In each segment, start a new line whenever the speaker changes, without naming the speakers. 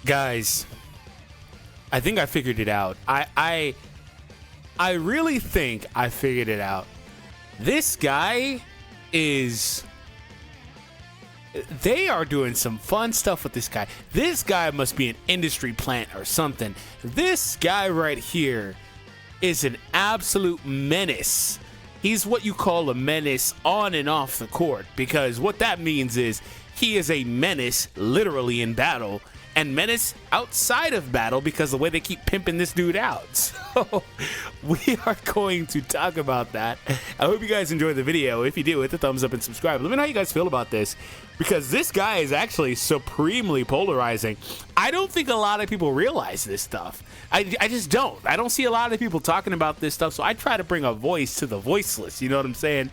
Guys, I think I figured it out. I really think I figured it out. This guy is... They are doing some fun stuff with this guy. This guy must be an industry plant or something. This guy right here is an absolute menace. He's what you call a menace on and off the court, because what that means is he is a menace literally in battle, and menace outside of battle because the way they keep pimping this dude out. So we are going to talk about that. I hope you guys enjoyed the video. If you do, hit the thumbs up and subscribe. Let me know how you guys feel about this, because this guy is actually supremely polarizing. I don't think a lot of people realize this stuff. I just don't. I don't see a lot of people talking about this stuff, so I try to bring a voice to the voiceless. You know what I'm saying?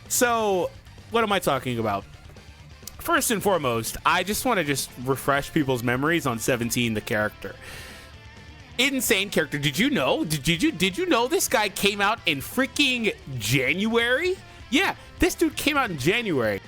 So what am I talking about? First and foremost, I just want to refresh people's memories on 17, the character. Insane character. Did you know? Did you know this guy came out in freaking January? Yeah, this dude came out in January.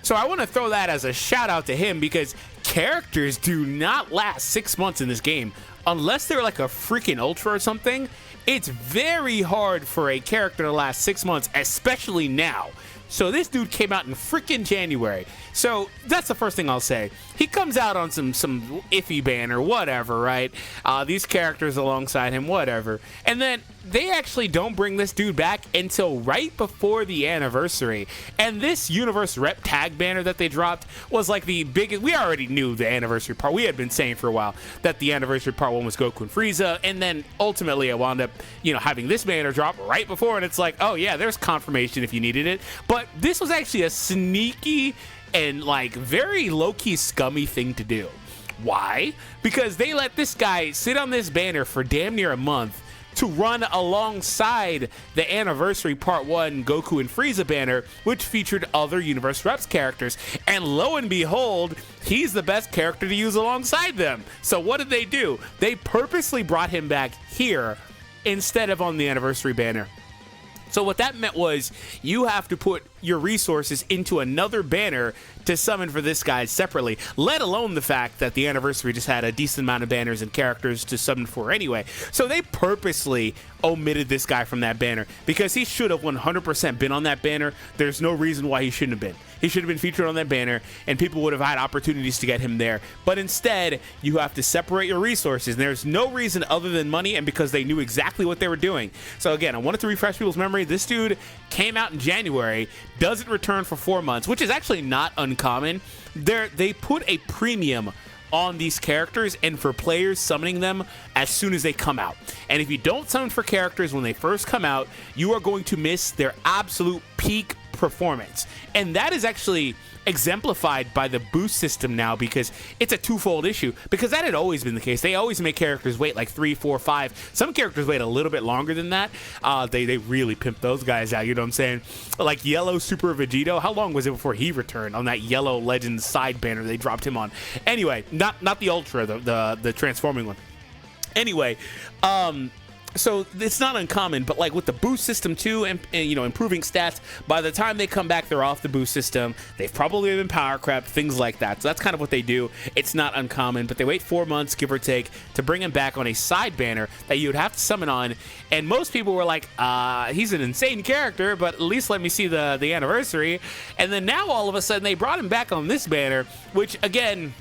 So I want to throw that as a shout out to him, because characters do not last 6 months in this game unless they're like a freaking ultra or something. It's very hard for a character to last 6 months, especially now. So this dude came out in freaking January. So that's the first thing I'll say. He comes out on some iffy banner, whatever, right? These characters alongside him, whatever. And then they actually don't bring this dude back until right before the anniversary. And this Universe Rep tag banner that they dropped was like the biggest. We already knew the anniversary part. We had been saying for a while that the anniversary part 1 was Goku and Frieza. And then ultimately I wound up, having this banner drop right before. And it's like, oh yeah, there's confirmation if you needed it. But this was actually a sneaky and like very low-key scummy thing to do. Why? Because they let this guy sit on this banner for damn near a month to run alongside the anniversary part 1 Goku and Frieza banner, which featured other Universe Reps characters. And lo and behold, he's the best character to use alongside them. So what did they do? They purposely brought him back here instead of on the anniversary banner. So what that meant was you have to put your resources into another banner to summon for this guy separately, let alone the fact that the anniversary just had a decent amount of banners and characters to summon for anyway. So they purposely omitted this guy from that banner because he should have 100% been on that banner. There's no reason why he shouldn't have been. He should have been featured on that banner, and people would have had opportunities to get him there. But instead, you have to separate your resources, and there's no reason other than money, and because they knew exactly what they were doing. So again, I wanted to refresh people's memory. This dude came out in January, doesn't return for 4 months, which is actually not uncommon. They put a premium on these characters and for players summoning them as soon as they come out. And if you don't summon for characters when they first come out, you are going to miss their absolute peak performance. And that is actually exemplified by the boost system now, because it's a twofold issue, because that had always been the case. They always make characters wait like 3, 4, 5. Some characters wait a little bit longer than that. They really pimp those guys out, you know what I'm saying? Like Yellow Super Vegito, how long was it before he returned on that Yellow Legends side banner they dropped him on? Anyway, not the Ultra, the transforming one. Anyway, so it's not uncommon, but like with the boost system too, and improving stats, by the time they come back, they're off the boost system. They've probably been power crept, things like that. So that's kind of what they do. It's not uncommon, but they wait 4 months, give or take, to bring him back on a side banner that you would have to summon on. And most people were like, he's an insane character, but at least let me see the anniversary. And then now all of a sudden they brought him back on this banner, which again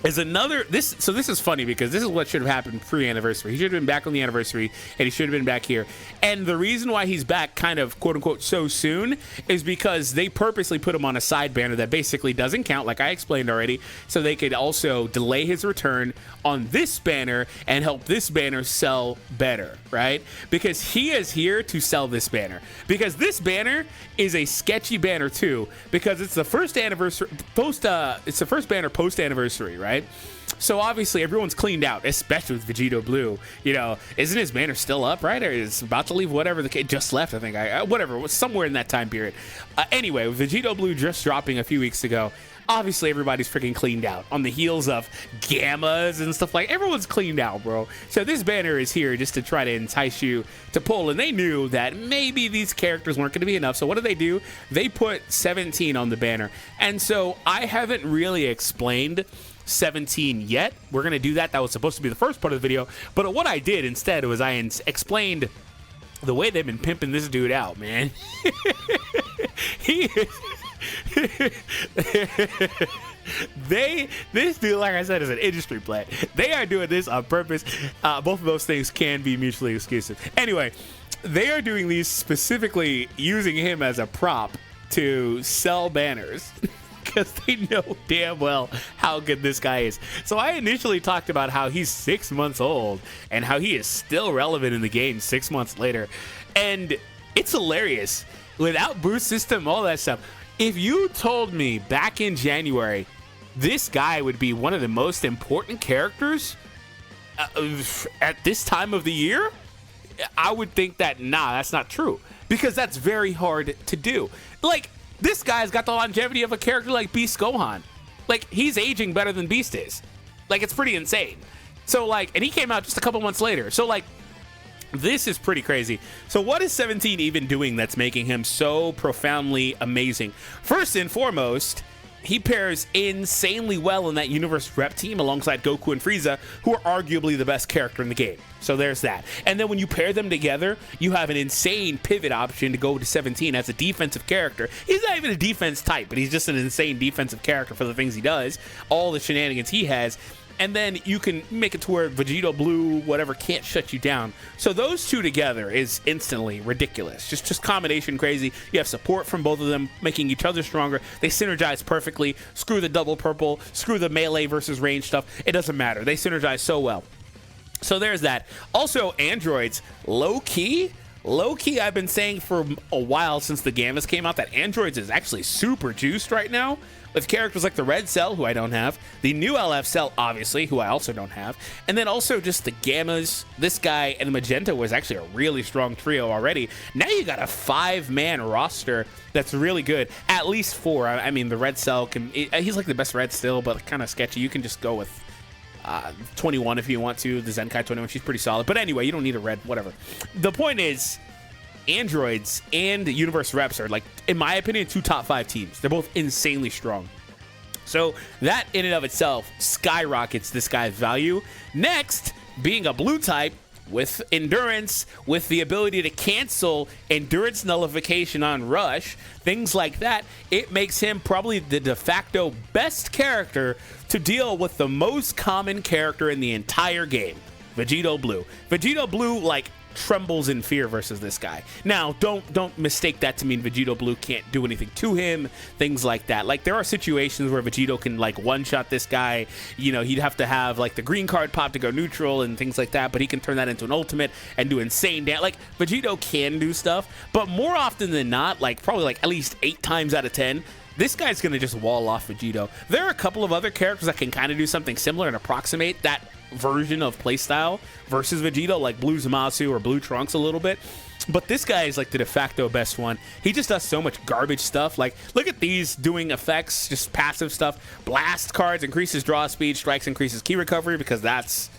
is so this is funny, because this is what should have happened pre-anniversary. He should have been back on the anniversary, and he should have been back here. And the reason why he's back kind of quote-unquote so soon is because they purposely put him on a side banner that basically doesn't count, like I explained already, so they could also delay his return on this banner and help this banner sell better, right? Because he is here to sell this banner. Because this banner is a sketchy banner too, because it's the first anniversary it's the first banner post-anniversary, right? So obviously everyone's cleaned out, especially with Vegito Blue. Isn't his banner still up, right? Or is about to leave, whatever the case, just left, I think. Whatever, it was somewhere in that time period. Anyway, with Vegito Blue just dropping a few weeks ago, obviously everybody's freaking cleaned out on the heels of gammas and stuff. Like, everyone's cleaned out, bro. So this banner is here just to try to entice you to pull, and they knew that maybe these characters weren't going to be enough. So what did they do? They put 17 on the banner. And so I haven't really explained 17 yet. We're going to do that. That was supposed to be the first part of the video. But what I did instead was I explained the way they've been pimping this dude out, man. This dude, like I said, is an industry plant. They are doing this on purpose. Both of those things can be mutually exclusive. Anyway, they are doing these specifically using him as a prop to sell banners. Because they know damn well how good this guy is. So I initially talked about how he's 6 months old and how he is still relevant in the game 6 months later. And it's hilarious. Without boost system, all that stuff. If you told me back in January this guy would be one of the most important characters at this time of the year, I would think that, nah, that's not true. Because that's very hard to do. Like, this guy's got the longevity of a character like Beast Gohan. Like, he's aging better than Beast is. Like, it's pretty insane. So, like, and he came out just a couple months later. So, like, this is pretty crazy. So what is 17 even doing that's making him so profoundly amazing? First and foremost, he pairs insanely well in that Universe Rep team alongside Goku and Frieza, who are arguably the best character in the game. So there's that. And then when you pair them together, you have an insane pivot option to go to 17 as a defensive character. He's not even a defense type, but he's just an insane defensive character for the things he does, all the shenanigans he has. And then you can make it to where Vegito Blue, whatever, can't shut you down. So those two together is instantly ridiculous. Just combination crazy. You have support from both of them, making each other stronger. They synergize perfectly. Screw the double purple. Screw the melee versus range stuff. It doesn't matter. They synergize so well. So there's that. Also, androids, low-key, I've been saying for a while since the Gammas came out that androids is actually super juiced right now. With characters like the Red Cell, who I don't have, the new LF Cell, obviously, who I also don't have, and then also just the Gammas, this guy, and Magenta was actually a really strong trio already. Now you got a 5-man roster that's really good. At least 4. I mean, the Red Cell, he's like the best Red still, but kind of sketchy. You can just go with 21 if you want to. The Zenkai 21, she's pretty solid. But anyway, you don't need a red, whatever. The point is, androids and Universe Reps are, like, in my opinion, 2 top 5 teams. They're both insanely strong. So that in and of itself skyrockets this guy's value. Next, being a blue type with endurance, with the ability to cancel endurance nullification on rush, things like that, it makes him probably the de facto best character to deal with the most common character in the entire game, Vegito Blue. Vegito Blue, like, trembles in fear versus this guy. Now, don't mistake that to mean Vegito Blue can't do anything to him, things like that. Like, there are situations where Vegito can, like, one-shot this guy. You know, he'd have to have, like, the green card pop to go neutral and things like that, but he can turn that into an ultimate and do insane damage. Like, Vegito can do stuff, but more often than not, like, probably, like, at least 8 times out of 10, this guy's going to just wall off Vegito. There are a couple of other characters that can kind of do something similar and approximate that version of playstyle versus Vegito, like Blue Zamasu or Blue Trunks a little bit. But this guy is like the de facto best one. He just does so much garbage stuff. Like, look at these doing effects, just passive stuff. Blast cards increases draw speed, strikes increases key recovery, because that's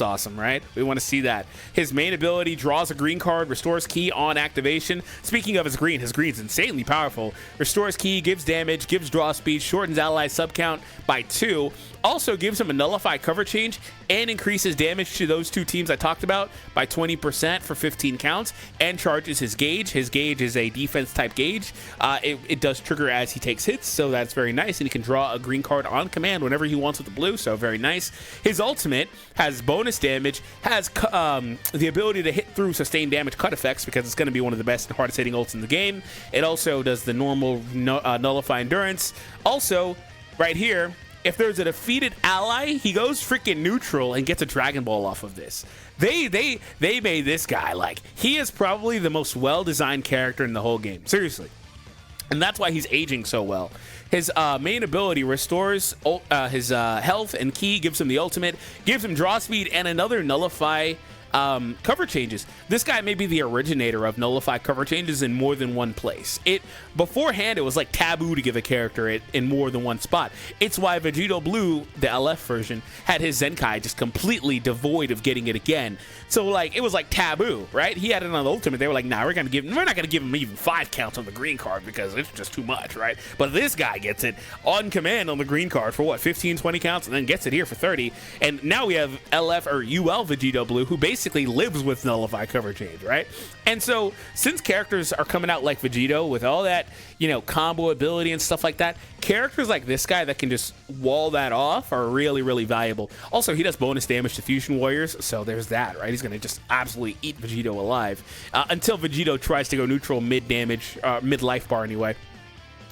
awesome, right? We want to see that. His main ability draws a green card, restores key on activation. Speaking of his green's insanely powerful. Restores key, gives damage, gives draw speed, shortens ally sub count by 2. Also gives him a nullify cover change and increases damage to those 2 teams I talked about by 20% for 15 counts, and charges his gauge. His gauge is a defense type gauge. It does trigger as he takes hits, so that's very nice, and he can draw a green card on command whenever he wants with the blue, so very nice. His ultimate has bonus damage, has the ability to hit through sustained damage cut effects, because it's going to be one of the best and hardest hitting ults in the game. It also does the normal nullify endurance. Also, right here, if there's a defeated ally, he goes freaking neutral and gets a Dragon Ball off of this. They made this guy, like, he is probably the most well-designed character in the whole game. Seriously. And that's why he's aging so well. His main ability restores his health and key, gives him the ultimate, gives him draw speed and another nullify cover changes. This guy may be the originator of nullify cover changes in more than one place. Beforehand, it was like taboo to give a character it in more than one spot. It's why Vegito Blue, the LF version, had his Zenkai just completely devoid of getting it again. So like it was like taboo, right? He had it on the Ultimate. They were like, nah, we're not gonna give him even 5 counts on the green card because it's just too much, right? But this guy gets it on command on the green card for what, 15, 20 counts, and then gets it here for 30. And now we have LF or UL Vegito Blue, who basically lives with nullify cover change, right? And so since characters are coming out like Vegito with all that, you know, combo ability and stuff like that, characters like this guy that can just wall that off are really, really valuable. Also, he does bonus damage to Fusion Warriors, so there's that, right? He's going to just absolutely eat Vegito alive until Vegito tries to go neutral mid-damage, mid-life bar anyway.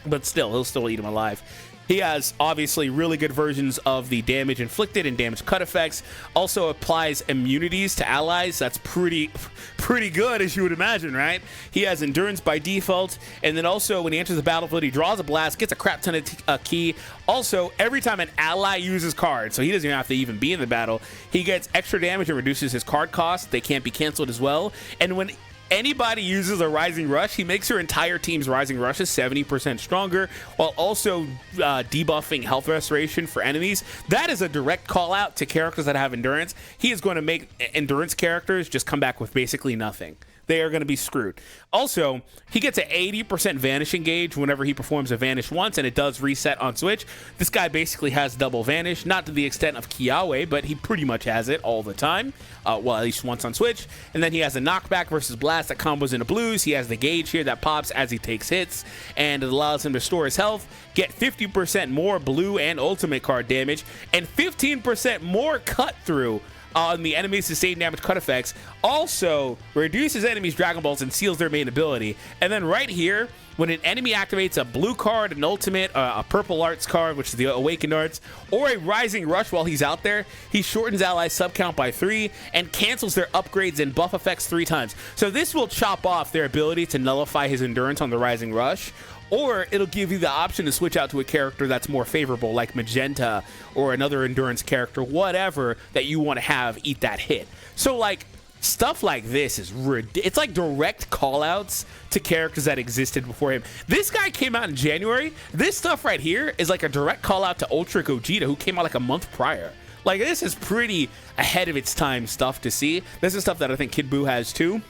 But still, he'll still eat him alive. He has obviously really good versions of the damage inflicted and damage cut effects. Also applies immunities to allies. That's pretty good, as you would imagine, right? He has endurance by default, and then also when he enters the battlefield, he draws a blast, gets a crap ton of ki. Also, every time an ally uses cards, so he doesn't even have to even be in the battle, he gets extra damage and reduces his card cost. They can't be canceled as well. And when anybody uses a Rising Rush, he makes your entire team's Rising Rushes 70% stronger, while also debuffing health restoration for enemies. That is a direct call out to characters that have endurance. He is going to make endurance characters just come back with basically nothing. They are going to be screwed. Also, he gets an 80% vanishing gauge whenever he performs a vanish once, and it does reset on switch. This guy basically has double vanish, not to the extent of Kiawe, but he pretty much has it all the time. Well, at least once on switch. And then he has a knockback versus blast that combos into blues. He has the gauge here that pops as he takes hits, and it allows him to store his health, get 50% more blue and ultimate card damage, and 15% more cut through on the enemy's sustained damage cut effects. Also reduces enemies' Dragon Balls and seals their main ability. And then right here, when an enemy activates a blue card, an ultimate, a purple arts card, which is the awakened arts, or a rising rush while he's out there, he shortens allies sub count by 3 and cancels their upgrades and buff effects 3 times. So this will chop off their ability to nullify his endurance on the rising rush, or it'll give you the option to switch out to a character that's more favorable, like Magenta or another endurance character, whatever that you want to have eat that hit. So like stuff like this is it's like direct callouts to characters that existed before him. This guy came out in January. This stuff right here is like a direct call out to Ultra Gogeta, who came out like a month prior. Like, this is pretty ahead of its time stuff to see. This is stuff that I think Kid Buu has too,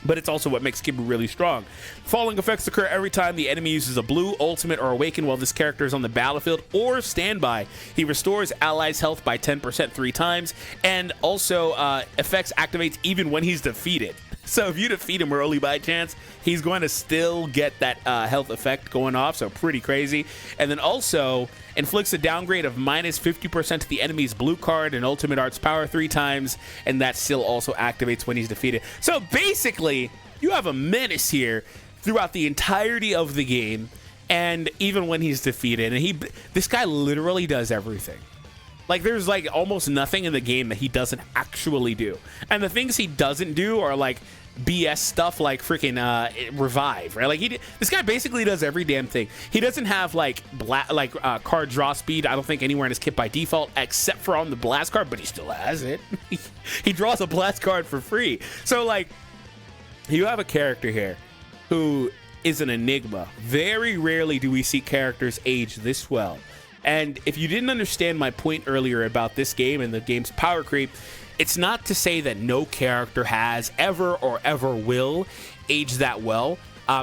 but it's also what makes Kid Buu really strong. Falling effects occur every time the enemy uses a blue, ultimate, or awaken while this character is on the battlefield or standby. He restores allies' health by 10% 3 times, and also effects activates even when he's defeated. So if you defeat him early by chance, he's going to still get that health effect going off, so pretty crazy. And then also inflicts a downgrade of minus 50% to the enemy's blue card and ultimate arts power 3 times, and that still also activates when he's defeated. So basically, you have a menace here throughout the entirety of the game, and even when he's defeated. And this guy literally does everything. Like, there's like almost nothing in the game that he doesn't actually do. And the things he doesn't do are like BS stuff, like freaking revive, right? Like, this guy basically does every damn thing. He doesn't have like card draw speed, I don't think, anywhere in his kit by default, except for on the blast card, but he still has it. He draws a blast card for free. So like, you have a character here who is an enigma. Very rarely do we see characters age this well. And if you didn't understand my point earlier about this game and the game's power creep, it's not to say that no character has ever or ever will age that well,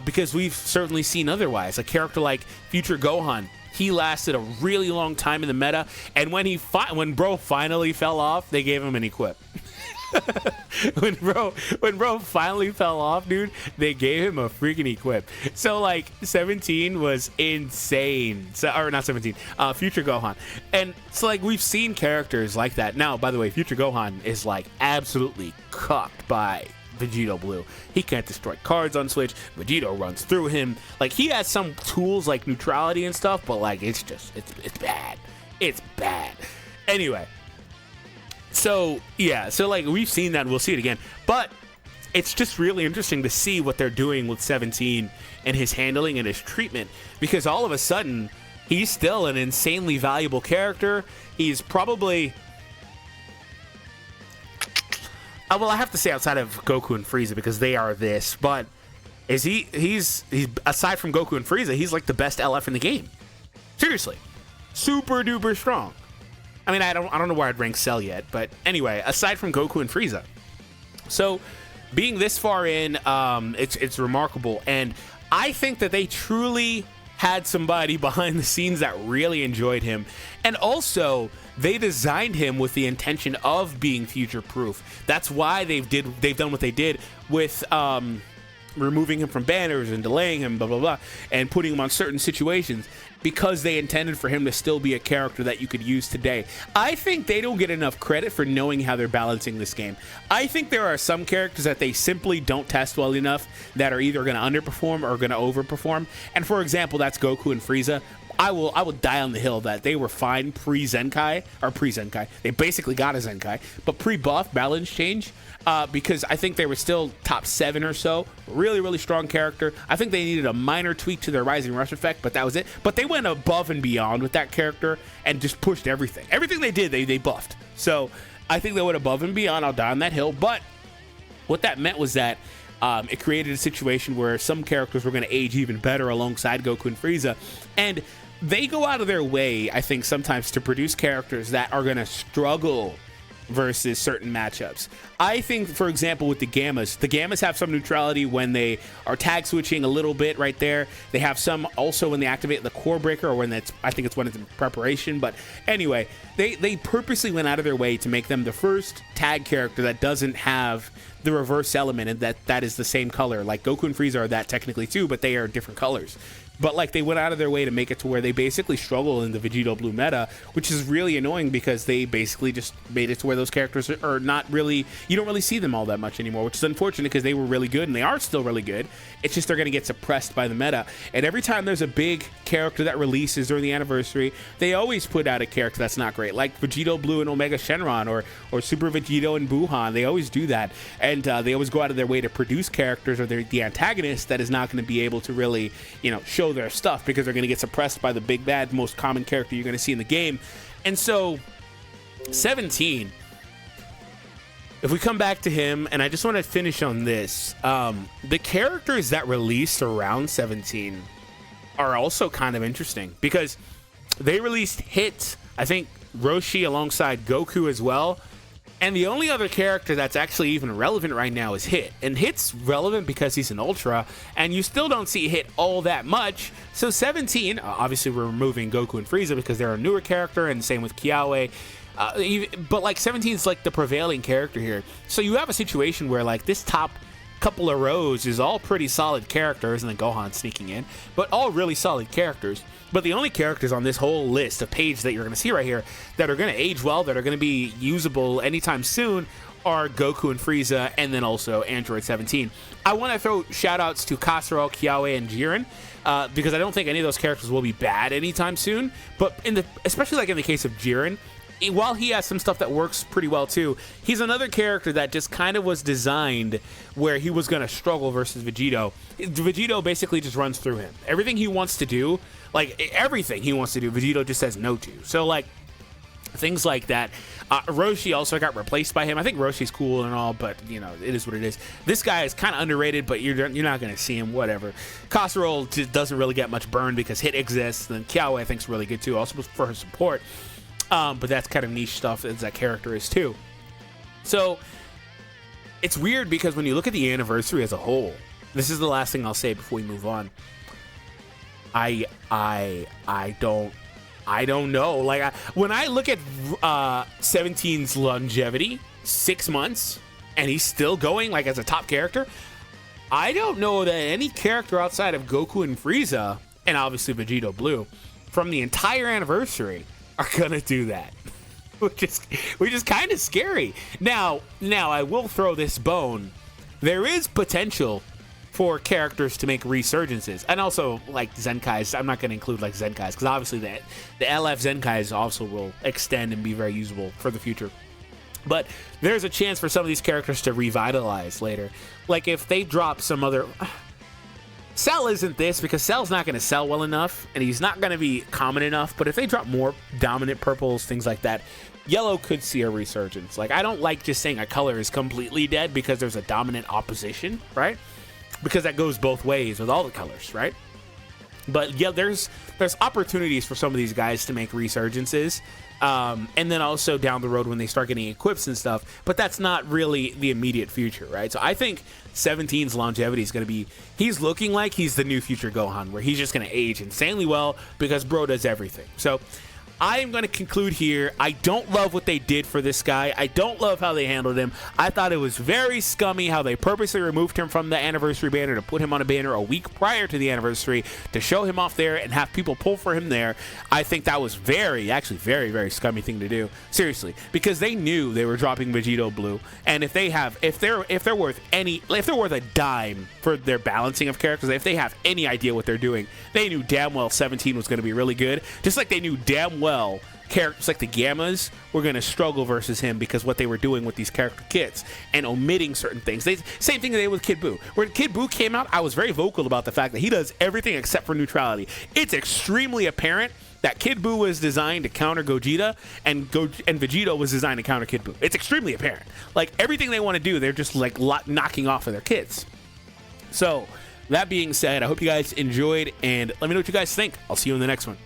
because we've certainly seen otherwise. A character like Future Gohan, he lasted a really long time in the meta, and when bro finally fell off, they gave him an equip. when bro finally fell off, dude, they gave him a freaking equip. So like 17 was insane. So, or not 17, Future Gohan. And so like, we've seen characters like that. Now, by the way, Future Gohan is like absolutely cocked by Vegito Blue. He can't destroy cards on Switch. Vegito runs through him. Like, he has some tools like neutrality and stuff, but like, it's bad. It's bad. Anyway, so yeah, so like, we've seen that, we'll see it again, but it's just really interesting to see what they're doing with 17 and his handling and his treatment, because all of a sudden he's still an insanely valuable character. He's probably well, I have to say outside of Goku and Frieza because they are this, but he's aside from Goku and Frieza, he's like the best LF in the game. Seriously. Super duper strong. I mean, I don't know where I'd rank Cell yet, but anyway, aside from Goku and Frieza. So, being this far in, it's remarkable, and I think that they truly had somebody behind the scenes that really enjoyed him, and also they designed him with the intention of being future proof. That's why they've done what they did with removing him from banners and delaying him, blah blah blah, and putting him on certain situations, because they intended for him to still be a character that you could use today. I think they don't get enough credit for knowing how they're balancing this game. I think there are some characters that they simply don't test well enough that are either going to underperform or going to overperform. And for example, that's Goku and Frieza. I will die on the hill that they were fine pre-Zenkai, or pre-Zenkai. They basically got a Zenkai, but pre-buff balance change, because I think they were still top 7 or so. Really, really strong character. I think they needed a minor tweak to their Rising Rush effect, but that was it. But they went above and beyond with that character and just pushed everything. Everything they did, they buffed. So I think they went above and beyond. I'll die on that hill. But what that meant was that it created a situation where some characters were going to age even better alongside Goku and Frieza. And they go out of their way, I think, sometimes to produce characters that are going to struggle versus certain matchups. I think, for example, with the Gammas have some neutrality when they are tag switching a little bit right there. They have some also when they activate the core breaker, or when I think it's when it's in preparation. But anyway, they purposely went out of their way to make them the first tag character that doesn't have the reverse element, and that is the same color. Like Goku and Frieza are that technically too, but they are different colors. But like they went out of their way to make it to where they basically struggle in the Vegito Blue meta, which is really annoying because they basically just made it to where those characters are not really, you don't really see them all that much anymore, which is unfortunate because they were really good and they are still really good. It's just they're going to get suppressed by the meta. And every time there's a big character that releases during the anniversary, they always put out a character that's not great, like Vegito Blue and Omega Shenron, or Super Vegito and Buhan. They always do that, and they always go out of their way to produce characters or the antagonist that is not going to be able to really, show their stuff because they're going to get suppressed by the big bad, most common character you're going to see in the game. And so 17, if we come back to him, and I just want to finish on this, the characters that released around 17 are also kind of interesting because they released Hit, I think Roshi alongside Goku as well. And the only other character that's actually even relevant right now is Hit. And Hit's relevant because he's an Ultra, and you still don't see Hit all that much. So 17, obviously we're removing Goku and Frieza because they're a newer character, and same with Kiawe. But like 17 is like the prevailing character here. So you have a situation where like this top couple of rows is all pretty solid characters, and then Gohan sneaking in, but all really solid characters. But the only characters on this whole list of page that you're going to see right here that are going to age well, that are going to be usable anytime soon, are Goku and Frieza, and then also Android 17. I want to throw shout-outs to Kasaro, Kiawe, and Jiren, because I don't think any of those characters will be bad anytime soon. But especially like in the case of Jiren, while he has some stuff that works pretty well too, he's another character that just kind of was designed where he was going to struggle versus Vegito. Vegito basically just runs through him. Everything he wants to do, Vegito just says no to. So like things like that. Roshi also got replaced by him. I think Roshi's cool and all, but it is what it is. This guy is kind of underrated, but you're not going to see him. Whatever. Kasaro just doesn't really get much burn because Hit exists. Then Kiawe I think is really good too, also for her support. But that's kind of niche stuff as that character is too. So it's weird because when you look at the anniversary as a whole, this is the last thing I'll say before we move on. I don't know. Like when I look at 17's longevity, 6 months, and he's still going like as a top character, I don't know that any character outside of Goku and Frieza, and obviously Vegito Blue, from the entire anniversary are gonna do that, which is kind of scary. Now I will throw this bone. There is potential for characters to make resurgences, and also like Zenkais. I'm not going to include like Zenkais because obviously the LF Zenkais also will extend and be very usable for the future. But there's a chance for some of these characters to revitalize later. Like if they drop some other... Cell isn't this because Cell's not going to sell well enough and he's not going to be common enough, but if they drop more dominant purples, things like that, Yellow could see a resurgence. Like, I don't like just saying a color is completely dead because there's a dominant opposition, right? Because that goes both ways with all the colors, right? But yeah, there's opportunities for some of these guys to make resurgences. And then also down the road when they start getting equips and stuff, but that's not really the immediate future, right? So I think 17's longevity is going to be, he's looking like he's the new future Gohan, where he's just going to age insanely well because bro does everything. So I am going to conclude here. I don't love what they did for this guy. I don't love how they handled him. I thought it was very scummy how they purposely removed him from the anniversary banner to put him on a banner a week prior to the anniversary to show him off there and have people pull for him there. I think that was actually very, very scummy thing to do. Seriously, because they knew they were dropping Vegito Blue, and if they're worth a dime for their balancing of characters, if they have any idea what they're doing, they knew damn well 17 was going to be really good, just like they knew damn well characters like the Gammas were going to struggle versus him because what they were doing with these character kits and omitting certain things. Same thing they did with Kid Buu. When Kid Buu came out, I was very vocal about the fact that he does everything except for neutrality. It's extremely apparent that Kid Buu was designed to counter Gogeta, and Vegito was designed to counter Kid Buu. It's extremely apparent. Like, everything they want to do, they're just like knocking off of their kits. So that being said, I hope you guys enjoyed, and let me know what you guys think. I'll see you in the next one.